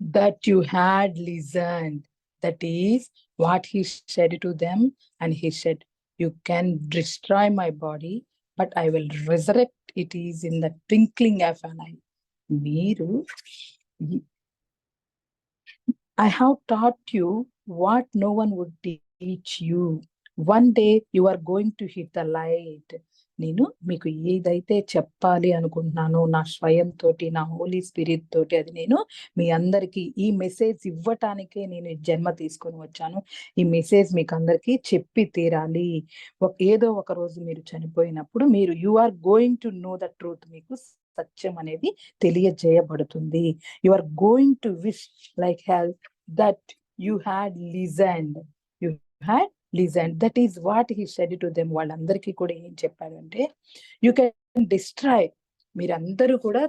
that you had listened. That is what he said to them, and he said, you can destroy my body, but I will resurrect it is in the twinkling of an eye. Meeru, I have taught you what no one would teach you. One day you are going to hit the light. నేను మీకు ఏదైతే చెప్పాలి అనుకుంటున్నానో నా స్వయం తోటి, నా Holy spirit తోటి, అది నేను మీ అందరికి ఈ మెసేజ్ ఇవ్వటానికే నేను జన్మ తీసుకొని వచ్చాను. ఈ మెసేజ్ మీకు అందరికి చెప్పి తీరాలి. ఏదో ఒక రోజు మీరు చనిపోయినప్పుడు మీరు you are going to know the truth, మీకు సత్యం అనేది తెలియజేయబడుతుంది. You are going to wish like hell that you had listened. You had listen. That is what he said to them. వాళ్ళందరికీ కూడా ఏం చెప్పారంటే, యూ కెన్ డిస్ట్రాయ్. మీరందరూ కూడా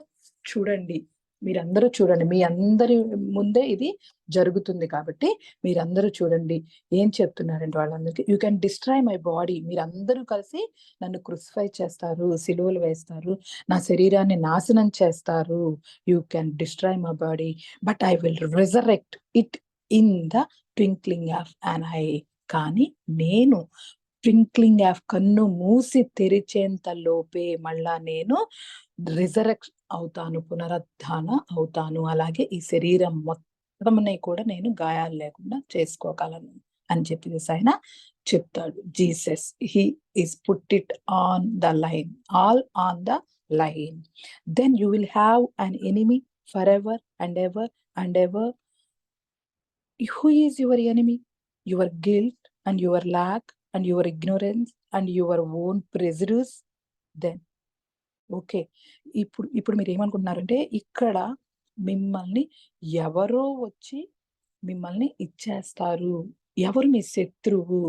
చూడండి, మీరందరూ చూడండి, మీ అందరి ముందే ఇది జరుగుతుంది కాబట్టి మీరందరూ చూడండి. ఏం చెప్తున్నారంటే వాళ్ళందరికీ, you can destroy my body. మీరందరూ కలిసి నన్ను క్రూసిఫై చేస్తారు, సిలువలు వేస్తారు, నా శరీరాన్ని నాశనం చేస్తారు. You can destroy my body, but I will resurrect it in the twinkling of an I. కానీ నేను ట్వింక్లింగ్ ఆఫ్ కన్ను మూసి తెరిచేంత లోపే మళ్ళా నేను రిజరెక్ట్ అవుతాను, పునరుద్ధాన అవుతాను. అలాగే ఈ శరీరం మొత్తంని కూడా నేను గాయాలు లేకుండా చేసుకోగలను అని చెప్పి ఆయన చెప్తాడు. Jesus, he is put it on the line, all on the line. Then you will have an enemy for ever and ever and ever. Who is your enemy? Your guilt and your lack and your ignorance and your own prejudice. Then okay, ఇప్పుడు మీరు ఏమనుకుంటున్నారంటే, ఇక్కడ మిమ్మల్ని ఎవరో వచ్చి మిమ్మల్ని ఇచ్చేస్తారు. ఎవరు మీ శత్రువు?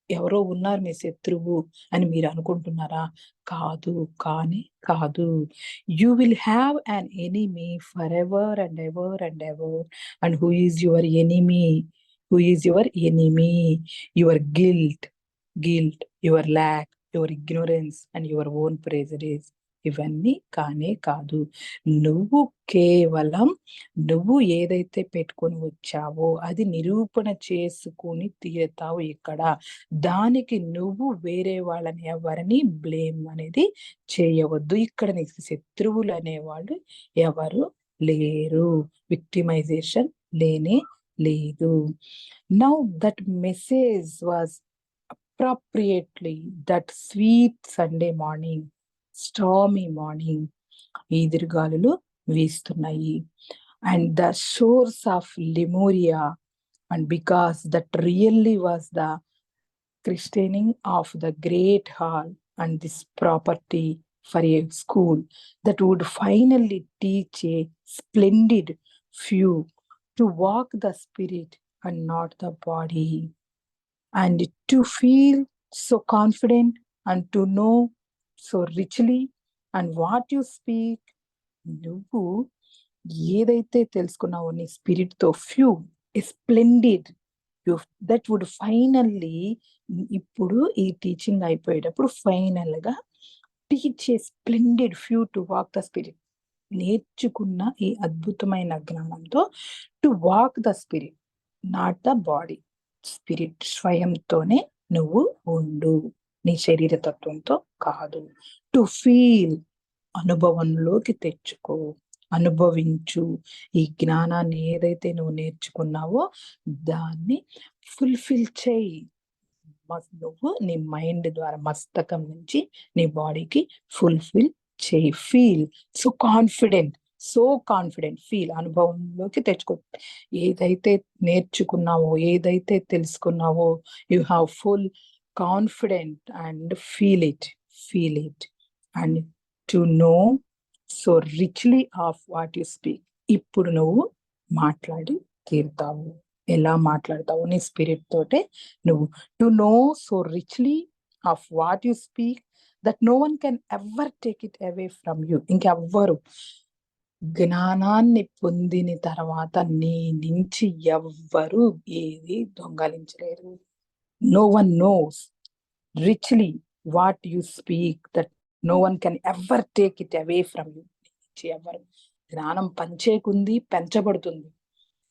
ఎవరో ఉన్నారు మీ శత్రువు అని మీరు అనుకుంటున్నారా? కాదు, కానీ కాదు. You will have an enemy for ever and ever and ever. And who is your enemy? Who is your enemy? Your guilt, your lack, your ignorance and your own pressures. ఇవన్నీ కానే కాదు. నువ్వు కేవలం నువ్వు ఏదైతే పెట్టుకొని వచ్చావో అది నిరూపణ చేసుకుని తీరుతావు ఇక్కడ. దానికి నువ్వు వేరే వాళ్ళని ఎవరిని బ్లేమ్ అనేది చేయవద్దు. ఇక్కడ నీకు శత్రువులు అనేవాళ్ళు ఎవరు లేరు. విక్టిమైజేషన్ లేనే లేదు. Now that message was appropriately that sweet Sunday morning, stormy morning. ఈదురుగాలులు వీస్తున్నాయి. And the shores of Lemuria, and because that really was the christening of the great hall and this property for a school that would finally teach a splendid few to walk the spirit and not the body, and to feel so confident and to know so richly and what you speak. నువ్వు ఏదైతే తెలుసుకున్నావో నీ spirit తో few splendid that would finally, ఇప్పుడు ఈ teaching అయిపోయేటప్పుడు final గా teach a splendid few to walk the spirit. నేర్చుకున్న ఈ అద్భుతమైన జ్ఞానంతో to walk the spirit not the body. Spirit స్వయంతోనే నువ్వు ఉండు, నీ శరీర తత్వంతో కాదు. టు ఫీల్, అనుభవంలోకి తెచ్చుకో, అనుభవించు. ఈ జ్ఞానాన్ని ఏదైతే నువ్వు నేర్చుకున్నావో దాన్ని ఫుల్ఫిల్ చేయి. నువ్వు నీ మైండ్ ద్వారా మస్తకం నుంచి నీ బాడీకి ఫుల్ఫిల్ చేయి. ఫీల్ సో కాన్ఫిడెంట్, ఫీల్, అనుభవంలోకి తెచ్చుకో. ఏదైతే నేర్చుకున్నావో, ఏదైతే తెలుసుకున్నావో, you have full confident and feel it and to know so richly of what you speak. ఇప్పుడు నువ్వు మాట్లాడి తీరుతావు. ఎలా మాట్లాడతావు? నీ స్పిరిట్ తోటే నువ్వు. To know so richly of what you speak that no one can ever take it away from you. ఇంకెవ్వరు జ్ఞానాన్ని పొందిన తర్వాత నీ నుంచి ఎవ్వరు ఏది దొంగలించలేరు. No one knows richly what you speak that no one can ever take it away from you. ఎవరు జ్ఞానం పంచేకుంది, పెంచబడుతుంది.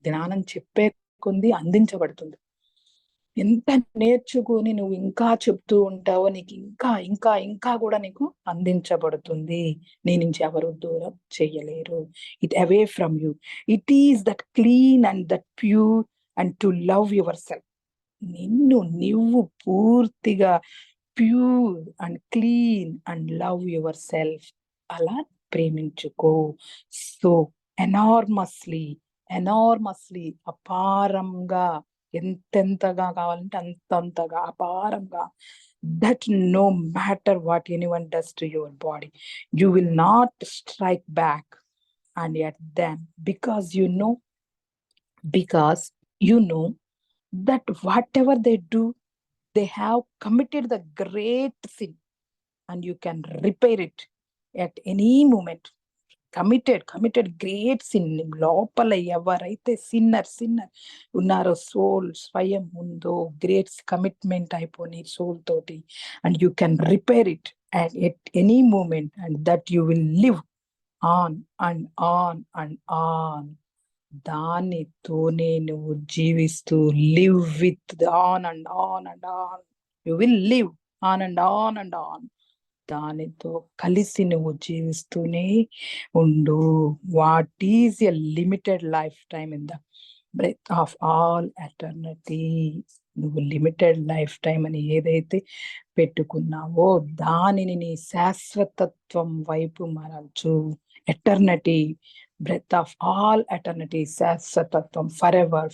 జ్ఞానం చెప్పే కొంది అందించబడుతుంది. ఎంత నేర్చుకుని నువ్వు ఇంకా చెప్తూ ఉంటావో నీకు ఇంకా ఇంకా ఇంకా కూడా నీకు అందించబడుతుంది. నీ నుంచి ఎవరు దూరం చేయలేరు. It away from you. It is that clean and that pure and to love yourself. నిన్ను నువ్వు పూర్తిగా pure and clean and love yourself. అలా ప్రేమించుకో. సో ఎనార్మస్లీ అపారంగా, ఎంతెంతగా కావాలంటే అంతంతగా అపారంగా. That no matter what anyone does to your body, you will not strike back. And at then because you know that whatever they do, they have committed the great sin and you can repair it at any moment. Committed great sin. లోపల ఎవరైతే sinner ఉన్నారో, soul స్వయం ఉందో, great commitment అయిపోయి soul తోటి, and you can repair it at any moment and that you will live on and on and on. దానితోనే నువ్వు జీవిస్తూ live with on and on and on. You will live on and on and on. దానితో కలిసి నువ్వు జీవిస్తూనే ఉండు. What is a limited life time in the breath of all eternity. నువ్వు limited life time అని ఏదైతే పెట్టుకున్నావో దానిని నీ శాశ్వతత్వం వైపు మరల్చు. Eternity, breath of all eternity, శాశ్వతత్వం, ఫర్ ఎవర్.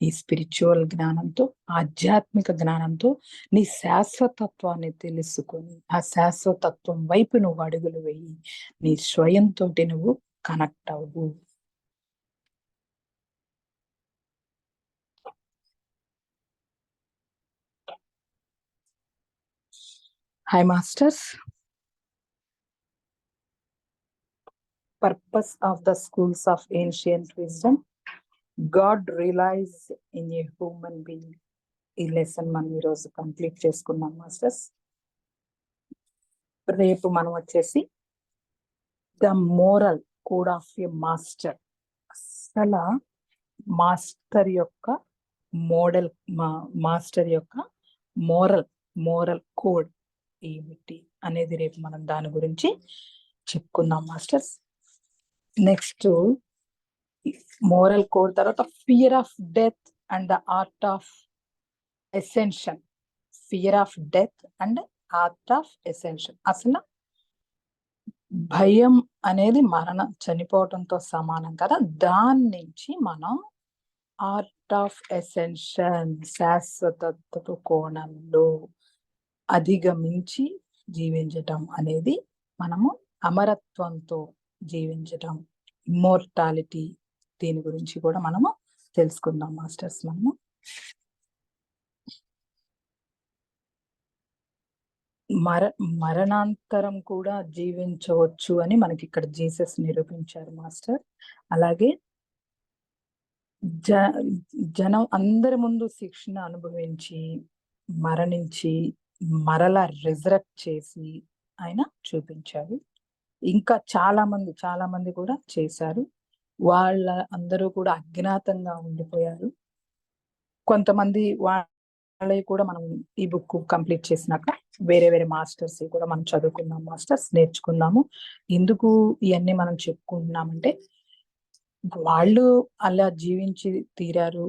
ఈ స్పిరిచువల్ జ్ఞానంతో, ఆధ్యాత్మిక జ్ఞానంతో నీ శాశ్వతత్వాన్ని తెలుసుకొని ఆ శాశ్వతత్వం వైపు నువ్వు అడుగులు వేయి. నీ స్వయంతో నువ్వు కనెక్ట్ అవ్వు. Hi, Masters. Purpose of the schools of ancient wisdom. God relies in a human being. ఈ లెసన్ మనం ఈరోజు కంప్లీట్ చేసుకున్నాం మాస్టర్స్. రేపు మనం వచ్చేసి the moral code of a master. అసలు మాస్టర్ యొక్క మోడల్, మాస్టర్ యొక్క మోరల్ కోడ్ ఏమిటి అనేది రేపు మనం దాని గురించి చెప్పుకుందాం మాస్టర్స్. నెక్స్ట్ మోరల్ కోడ్ తర్వాత fear of death and the art of ascension. Fear of death and art of ascension. అసలు భయం అనేది చనిపోవటంతో సమానం కదా, దాని నుంచి మనం ఆర్ట్ ఆఫ్ ఎసెన్షన్, శాశ్వతత్వ కోణంలో అధిగమించి జీవించటం అనేది, మనము అమరత్వంతో జీవించటం, ఇమ్మోర్టాలిటీ, దీని గురించి కూడా మనము తెలుసుకుందాం మాస్టర్స్. మనము మరణాంతరం కూడా జీవించవచ్చు అని మనకి ఇక్కడ జీసస్ నిరూపించారు మాస్టర్. అలాగే జనం అందరి ముందు శిక్షణ అనుభవించి మరణించి మరలా రిజరెక్ట్ చేసి ఆయన చూపించారు. ఇంకా చాలా మంది కూడా చేశారు. వాళ్ళ అందరూ కూడా అజ్ఞాతంగా ఉండిపోయారు. కొంతమంది వాళ్ళవి కూడా మనం ఈ బుక్ కంప్లీట్ చేసినాక వేరే మాస్టర్స్ కూడా మనం చదువుకుందాం మాస్టర్స్, నేర్చుకుందాము. ఎందుకు ఇవన్నీ మనం చెప్పుకుంటున్నామంటే, వాళ్ళు అలా జీవించి తీరారు,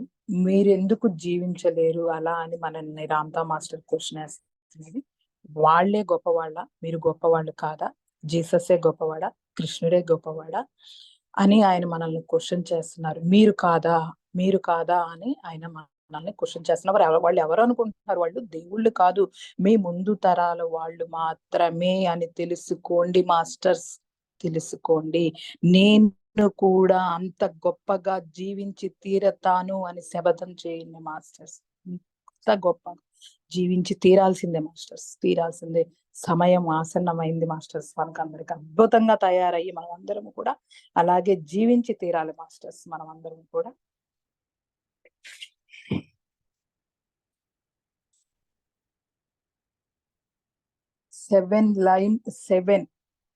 మీరు ఎందుకు జీవించలేరు అలా అని మనల్ని రామ్తా మాస్టర్ క్వశ్చన్ వేస్తున్నది. వాళ్లే గొప్పవాళ్ళ, మీరు గొప్పవాళ్ళు కాదా? జీససే గొప్పవాడా, కృష్ణుడే గొప్పవాడా అని ఆయన మనల్ని క్వశ్చన్ చేస్తున్నారు. మీరు కాదా అని ఆయన మనల్ని క్వశ్చన్ చేస్తున్నారు. వాళ్ళు ఎవరు అనుకుంటున్నారు? వాళ్ళు దేవుళ్ళు కాదు, మీ ముందు తరాల వాళ్ళు మాత్రమే అని తెలుసుకోండి మాస్టర్స్, తెలుసుకోండి. నేను కూడా అంత గొప్పగా జీవించి తీరతాను అని శపథం చేయండి మాస్టర్స్. అంత గొప్పగా జీవించి తీరాల్సిందే మాస్టర్స్, తీరాల్సిందే. సమయం ఆసన్నమైంది మాస్టర్స్. మనకందరికి అద్భుతంగా తయారయ్యి మనం అందరం కూడా అలాగే జీవించి తీరాలి మాస్టర్స్, మనం అందరం కూడా.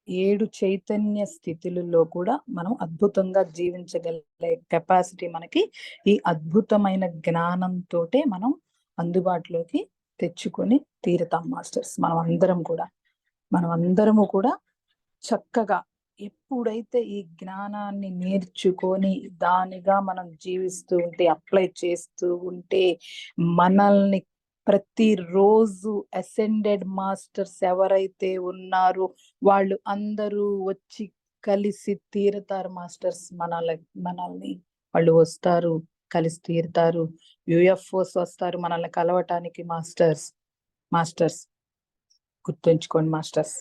ఏడు చైతన్య స్థితులలో కూడా మనం అద్భుతంగా జీవించగలిగే కెపాసిటీ మనకి ఈ అద్భుతమైన జ్ఞానంతో మనం అందుబాటులోకి తెచ్చుకొని తీరుతాం మాస్టర్స్. మనం అందరము కూడా చక్కగా ఎప్పుడైతే ఈ జ్ఞానాన్ని నేర్చుకొని దానిగా మనం జీవిస్తూ ఉంటే, అప్లై చేస్తూ ఉంటే, మనల్ని ప్రతిరోజు అసెండెడ్ మాస్టర్స్ ఎవరైతే ఉన్నారో వాళ్ళు అందరూ వచ్చి కలిసి తీరుతారు మాస్టర్స్. మనల్ని వాళ్ళు వస్తారు, కలిసి తీరుతారు. యుఎఫ్ఓస్ వస్తారు మనల్ని కలవటానికి మాస్టర్స్ గుర్తుంచుకోండి మాస్టర్స్.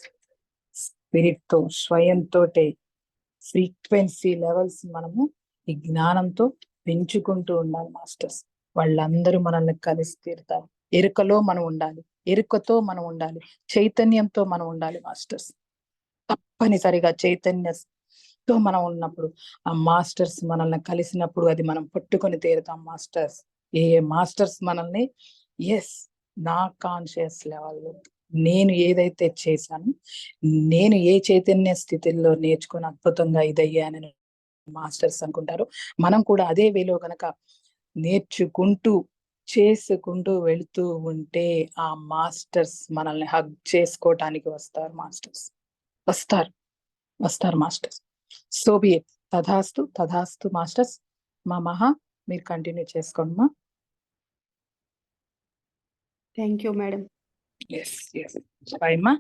స్పిరిట్ తో, స్వయంతో ఫ్రీక్వెన్సీ లెవెల్స్ మనము ఈ జ్ఞానంతో పెంచుకుంటూ ఉండాలి మాస్టర్స్. వాళ్ళందరూ మనల్ని కలిసి తీరుతారు. ఎరుకలో మనం ఉండాలి, ఎరుకతో మనం ఉండాలి, చైతన్యంతో మనం ఉండాలి మాస్టర్స్. తప్పనిసరిగా చైతన్యంతో మనం ఉన్నప్పుడు ఆ మాస్టర్స్ మనల్ని కలిసినప్పుడు అది మనం పట్టుకొని తీరుతాం మాస్టర్స్. ఏ మాస్టర్స్ మనల్ని నా కాన్షియస్ లెవెల్లో నేను ఏదైతే చేశాను, నేను ఏ చైతన్య స్థితిలో నేర్చుకుని అద్భుతంగా ఇదయ్యానని మాస్టర్స్ అనుకుంటారు. మనం కూడా అదే వేలో గనక నేర్చుకుంటూ చేసుకుంటూ వెళుతూ ఉంటే ఆ మాస్టర్స్ మనల్ని హగ్ చేసుకోవటానికి వస్తారు మాస్టర్స్, వస్తారు మాస్టర్స్. So be it. తథాస్తు మాస్టర్స్. మా మీరు కంటిన్యూ చేసుకోండి మా. Thank you madam. Yes. Bye, ma.